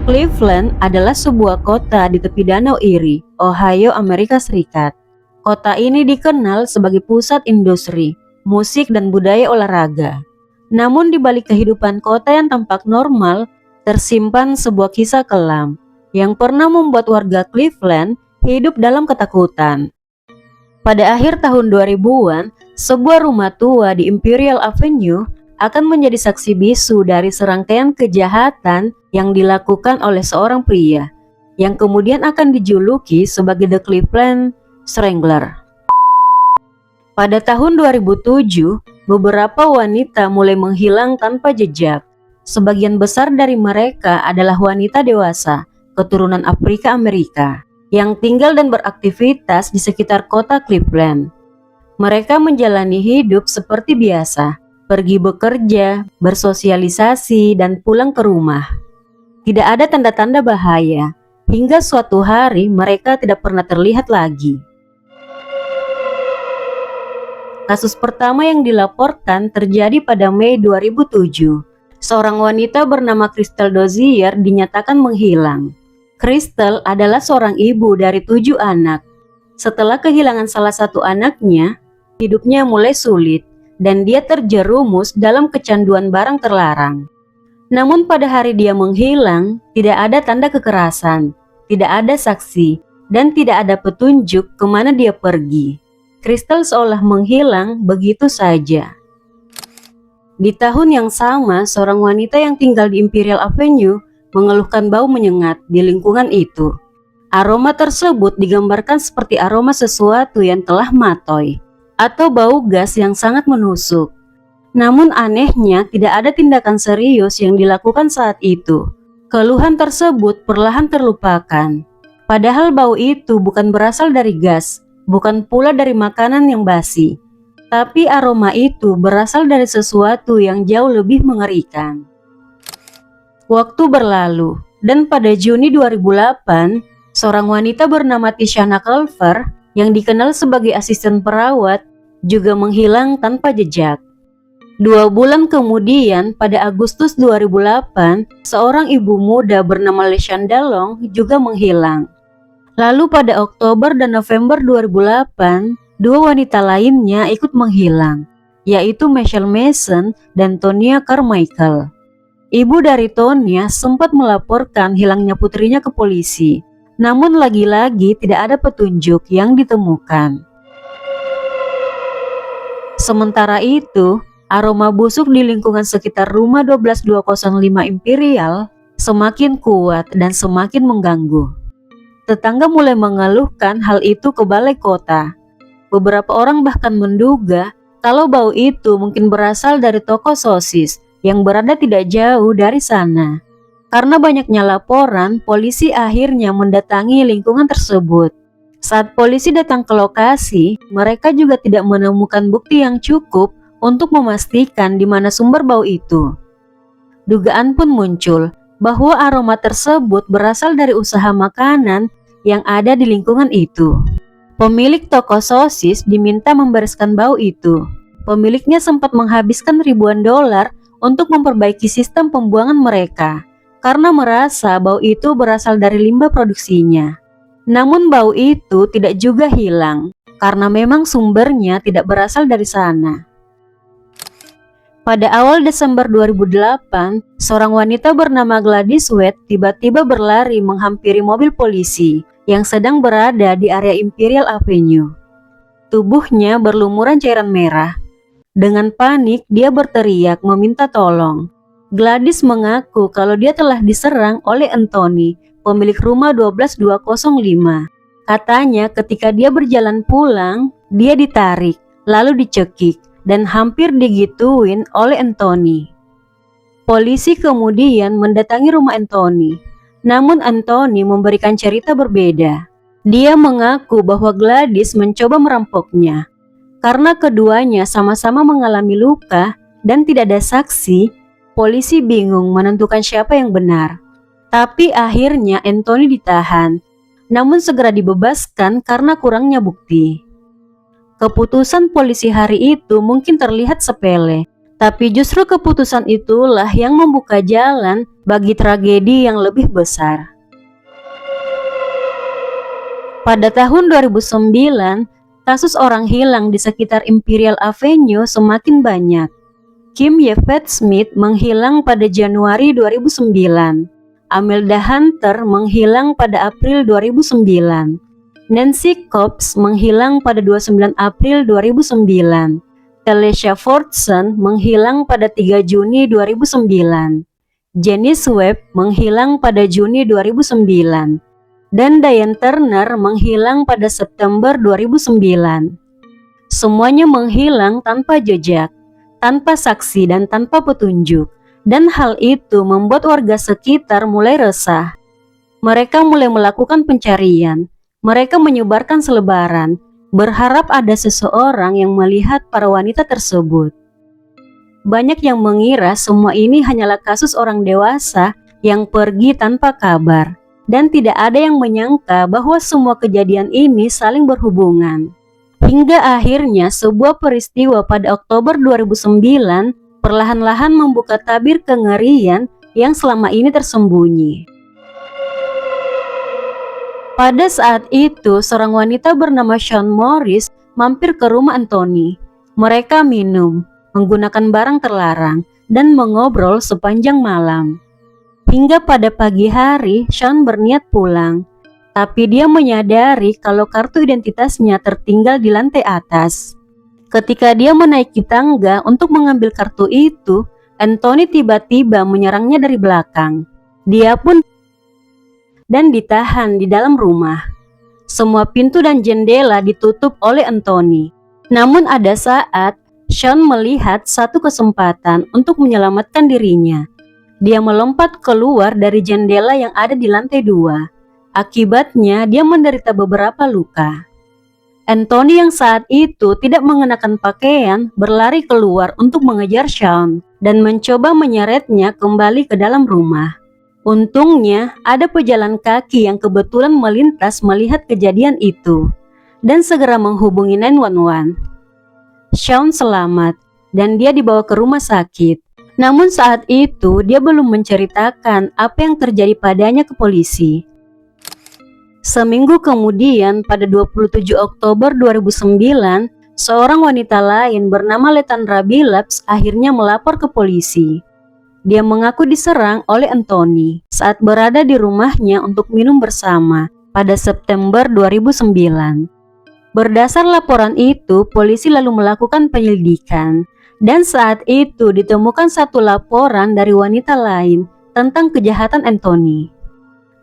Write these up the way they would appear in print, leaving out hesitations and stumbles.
Cleveland adalah sebuah kota di tepi Danau Erie, Ohio, Amerika Serikat. Kota ini dikenal sebagai pusat industri, musik, dan budaya olahraga. Namun di balik kehidupan kota yang tampak normal, tersimpan sebuah kisah kelam yang pernah membuat warga Cleveland hidup dalam ketakutan. Pada akhir tahun 2000-an, sebuah rumah tua di Imperial Avenue akan menjadi saksi bisu dari serangkaian kejahatan yang dilakukan oleh seorang pria yang kemudian akan dijuluki sebagai The Cleveland Strangler. Pada tahun 2007, beberapa wanita mulai menghilang tanpa jejak. Sebagian besar dari mereka adalah wanita dewasa, keturunan Afrika Amerika, yang tinggal dan beraktivitas di sekitar kota Cleveland. Mereka menjalani hidup seperti biasa, pergi bekerja, bersosialisasi, dan pulang ke rumah. Tidak ada tanda-tanda bahaya, hingga suatu hari mereka tidak pernah terlihat lagi. Kasus pertama yang dilaporkan terjadi pada Mei 2007. Seorang wanita bernama Crystal Dozier dinyatakan menghilang. Crystal adalah seorang ibu dari 7 anak. Setelah kehilangan salah satu anaknya, hidupnya mulai sulit dan dia terjerumus dalam kecanduan barang terlarang. Namun pada hari dia menghilang, tidak ada tanda kekerasan, tidak ada saksi, dan tidak ada petunjuk kemana dia pergi. Crystal seolah menghilang begitu saja. Di tahun yang sama, seorang wanita yang tinggal di Imperial Avenue mengeluhkan bau menyengat di lingkungan itu. Aroma tersebut digambarkan seperti aroma sesuatu yang telah matoi, atau bau gas yang sangat menusuk. Namun anehnya tidak ada tindakan serius yang dilakukan saat itu. Keluhan tersebut perlahan terlupakan. Padahal bau itu bukan berasal dari gas, bukan pula dari makanan yang basi. Tapi aroma itu berasal dari sesuatu yang jauh lebih mengerikan. Waktu berlalu, dan pada Juni 2008, seorang wanita bernama Tishana Culver yang dikenal sebagai asisten perawat juga menghilang tanpa jejak. 2 bulan kemudian, pada Agustus 2008, seorang ibu muda bernama Leshanda Long juga menghilang. Lalu pada Oktober dan November 2008, 2 wanita lainnya ikut menghilang, yaitu Michelle Mason dan Tonya Carmichael. Ibu dari Tonya sempat melaporkan hilangnya putrinya ke polisi, namun lagi-lagi tidak ada petunjuk yang ditemukan. Sementara itu, aroma busuk di lingkungan sekitar rumah 12205 Imperial semakin kuat dan semakin mengganggu. Tetangga mulai mengeluhkan hal itu ke balai kota. Beberapa orang bahkan menduga kalau bau itu mungkin berasal dari toko sosis yang berada tidak jauh dari sana. Karena banyaknya laporan, polisi akhirnya mendatangi lingkungan tersebut. Saat polisi datang ke lokasi, mereka juga tidak menemukan bukti yang cukup untuk memastikan di mana sumber bau itu. Dugaan pun muncul bahwa aroma tersebut berasal dari usaha makanan yang ada di lingkungan itu. Pemilik toko sosis diminta membereskan bau itu. Pemiliknya sempat menghabiskan ribuan dolar untuk memperbaiki sistem pembuangan mereka karena merasa bau itu berasal dari limbah produksinya. Namun bau itu tidak juga hilang karena memang sumbernya tidak berasal dari sana. Pada awal Desember 2008, seorang wanita bernama Gladys Wade tiba-tiba berlari menghampiri mobil polisi yang sedang berada di area Imperial Avenue. Tubuhnya berlumuran cairan merah. Dengan panik, dia berteriak meminta tolong. Gladys mengaku kalau dia telah diserang oleh Anthony, pemilik rumah 12205. Katanya ketika dia berjalan pulang, dia ditarik, lalu dicekik, dan hampir digituin oleh Anthony. Polisi kemudian mendatangi rumah Anthony. Namun Anthony memberikan cerita berbeda. Dia mengaku bahwa Gladys mencoba merampoknya. Karena keduanya sama-sama mengalami luka dan tidak ada saksi, polisi bingung menentukan siapa yang benar. Tapi akhirnya Anthony ditahan, namun segera dibebaskan karena kurangnya bukti. Keputusan polisi hari itu mungkin terlihat sepele, Tapi justru keputusan itulah yang membuka jalan bagi tragedi yang lebih besar. Pada tahun 2009, kasus orang hilang di sekitar Imperial Avenue semakin banyak. Kim Yvette Smith menghilang pada Januari 2009. Amelda Hunter menghilang pada April 2009. Nancy Cobbs menghilang pada 29 April 2009. Alicia Fordson menghilang pada 3 Juni 2009. Janice Webb menghilang pada Juni 2009. Dan Diane Turner menghilang pada September 2009. Semuanya menghilang tanpa jejak, tanpa saksi dan tanpa petunjuk. Dan hal itu membuat warga sekitar mulai resah. Mereka mulai melakukan pencarian. Mereka menyebarkan selebaran, berharap ada seseorang yang melihat para wanita tersebut. Banyak yang mengira semua ini hanyalah kasus orang dewasa yang pergi tanpa kabar, dan tidak ada yang menyangka bahwa semua kejadian ini saling berhubungan. Hingga akhirnya sebuah peristiwa pada Oktober 2009 perlahan-lahan membuka tabir kengerian yang selama ini tersembunyi. Pada saat itu, seorang wanita bernama Shawn Morris mampir ke rumah Anthony. Mereka minum, menggunakan barang terlarang, dan mengobrol sepanjang malam. Hingga pada pagi hari, Shawn berniat pulang. Tapi dia menyadari kalau kartu identitasnya tertinggal di lantai atas. Ketika dia menaiki tangga untuk mengambil kartu itu, Anthony tiba-tiba menyerangnya dari belakang. Dia pun dan ditahan di dalam rumah. Semua pintu dan jendela ditutup oleh Anthony. Namun ada saat Shawn melihat satu kesempatan untuk menyelamatkan dirinya. Dia melompat keluar dari jendela yang ada di lantai 2. Akibatnya dia menderita beberapa luka. Anthony yang saat itu tidak mengenakan pakaian berlari keluar untuk mengejar Shawn dan mencoba menyeretnya kembali ke dalam rumah. Untungnya, ada pejalan kaki yang kebetulan melintas melihat kejadian itu dan segera menghubungi 911. Shawn selamat dan dia dibawa ke rumah sakit. Namun saat itu, dia belum menceritakan apa yang terjadi padanya ke polisi. Seminggu kemudian, pada 27 Oktober 2009, seorang wanita lain bernama Letandra Billups akhirnya melapor ke polisi. Dia mengaku diserang oleh Anthony saat berada di rumahnya untuk minum bersama pada September 2009. Berdasar laporan itu, polisi lalu melakukan penyelidikan, dan saat itu ditemukan satu laporan dari wanita lain tentang kejahatan Anthony.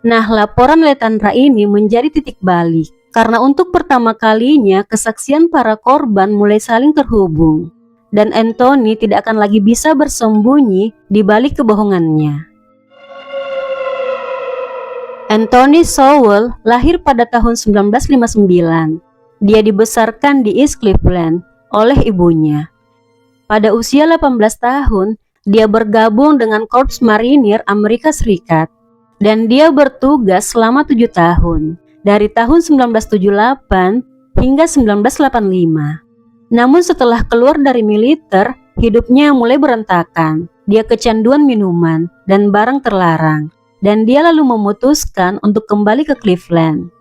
Nah, laporan Letandra ini menjadi titik balik, karena untuk pertama kalinya kesaksian para korban mulai saling terhubung. Dan Anthony tidak akan lagi bisa bersembunyi di balik kebohongannya. Anthony Sowell lahir pada tahun 1959. Dia dibesarkan di East Cleveland oleh ibunya. Pada usia 18 tahun, dia bergabung dengan Korps Marinir Amerika Serikat. Dan dia bertugas selama 7 tahun, dari tahun 1978 hingga 1985. Namun setelah keluar dari militer, hidupnya mulai berantakan. Dia kecanduan minuman dan barang terlarang, dan dia lalu memutuskan untuk kembali ke Cleveland.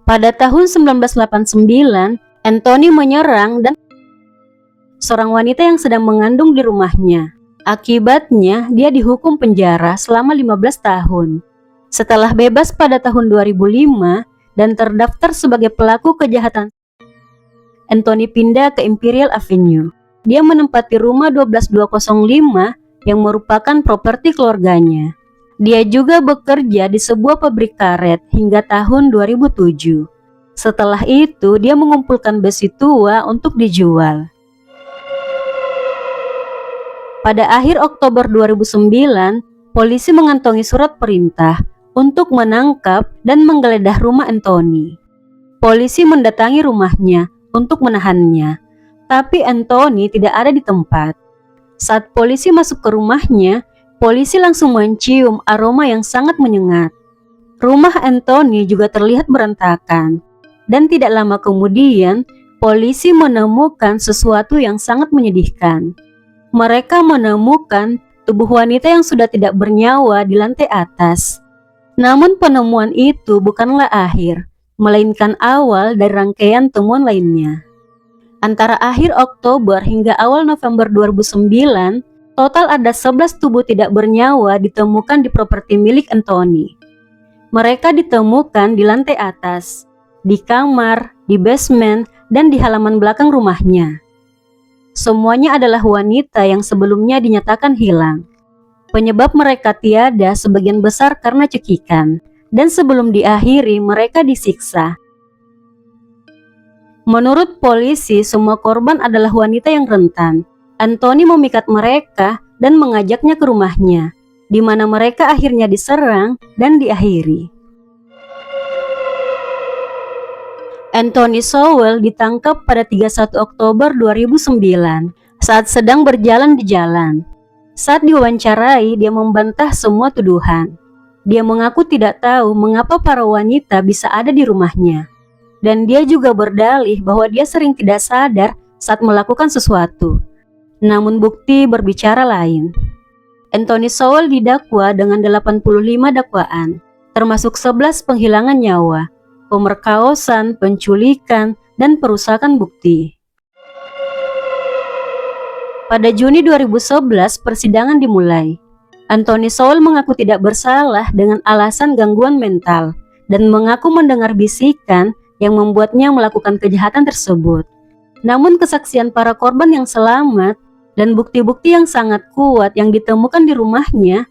Pada tahun 1989, Anthony menyerang dan seorang wanita yang sedang mengandung di rumahnya. Akibatnya, dia dihukum penjara selama 15 tahun. Setelah bebas pada tahun 2005 dan terdaftar sebagai pelaku kejahatan, Anthony pindah ke Imperial Avenue. Dia menempati rumah 12205 yang merupakan properti keluarganya. Dia juga bekerja di sebuah pabrik karet hingga tahun 2007. Setelah itu, dia mengumpulkan besi tua untuk dijual. Pada akhir Oktober 2009, polisi mengantongi surat perintah untuk menangkap dan menggeledah rumah Anthony. Polisi mendatangi rumahnya untuk menahannya, tapi Anthony tidak ada di tempat. Saat polisi masuk ke rumahnya, polisi langsung mencium aroma yang sangat menyengat. Rumah Anthony juga terlihat berantakan, dan tidak lama kemudian, polisi menemukan sesuatu yang sangat menyedihkan. Mereka menemukan tubuh wanita yang sudah tidak bernyawa di lantai atas. Namun penemuan itu bukanlah akhir, melainkan awal dari rangkaian temuan lainnya. Antara akhir Oktober hingga awal November 2009, total ada 11 tubuh tidak bernyawa ditemukan di properti milik Anthony. Mereka ditemukan di lantai atas, di kamar, di basement, dan di halaman belakang rumahnya. Semuanya adalah wanita yang sebelumnya dinyatakan hilang. Penyebab mereka tiada sebagian besar karena cekikan, dan sebelum diakhiri mereka disiksa. Menurut polisi, semua korban adalah wanita yang rentan. Anthony memikat mereka dan mengajaknya ke rumahnya, di mana mereka akhirnya diserang dan diakhiri. Anthony Sowell ditangkap pada 31 Oktober 2009 saat sedang berjalan di jalan. Saat diwawancarai, dia membantah semua tuduhan. Dia mengaku tidak tahu mengapa para wanita bisa ada di rumahnya. Dan dia juga berdalih bahwa dia sering tidak sadar saat melakukan sesuatu. Namun bukti berbicara lain. Anthony Sowell didakwa dengan 85 dakwaan, termasuk 11 penghilangan nyawa, pemerkosaan, penculikan, dan perusakan bukti. Pada Juni 2011, persidangan dimulai. Anthony Sowell mengaku tidak bersalah dengan alasan gangguan mental dan mengaku mendengar bisikan yang membuatnya melakukan kejahatan tersebut. Namun kesaksian para korban yang selamat dan bukti-bukti yang sangat kuat yang ditemukan di rumahnya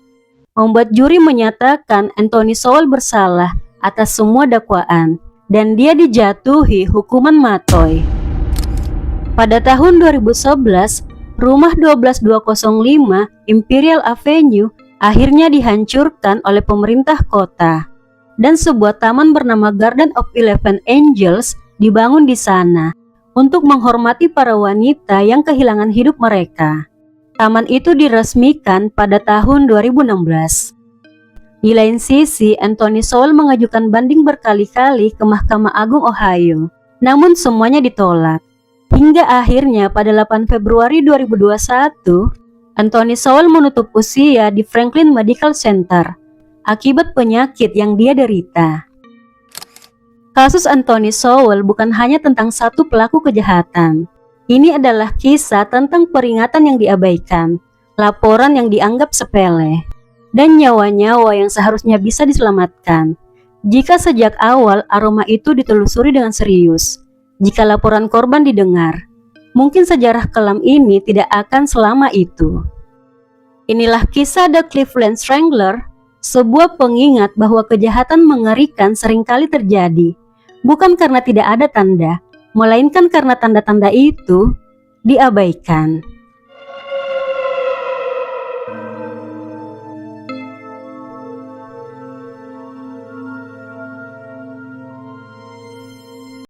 membuat juri menyatakan Anthony Sowell bersalah atas semua dakwaan dan dia dijatuhi hukuman matoy. Pada tahun 2011, rumah 12205 Imperial Avenue akhirnya dihancurkan oleh pemerintah kota dan sebuah taman bernama Garden of 11 Angels dibangun di sana untuk menghormati para wanita yang kehilangan hidup mereka. Taman itu diresmikan pada tahun 2016. Di lain sisi, Anthony Sowell mengajukan banding berkali-kali ke Mahkamah Agung Ohio, namun semuanya ditolak. Hingga akhirnya pada 8 Februari 2021, Anthony Sowell menutup usia di Franklin Medical Center akibat penyakit yang dia derita. Kasus Anthony Sowell bukan hanya tentang satu pelaku kejahatan. Ini adalah kisah tentang peringatan yang diabaikan, laporan yang dianggap sepele, dan nyawa-nyawa yang seharusnya bisa diselamatkan. Jika sejak awal aroma itu ditelusuri dengan serius, jika laporan korban didengar, mungkin sejarah kelam ini tidak akan selama itu. Inilah kisah The Cleveland Strangler, sebuah pengingat bahwa kejahatan mengerikan seringkali terjadi, bukan karena tidak ada tanda, melainkan karena tanda-tanda itu diabaikan.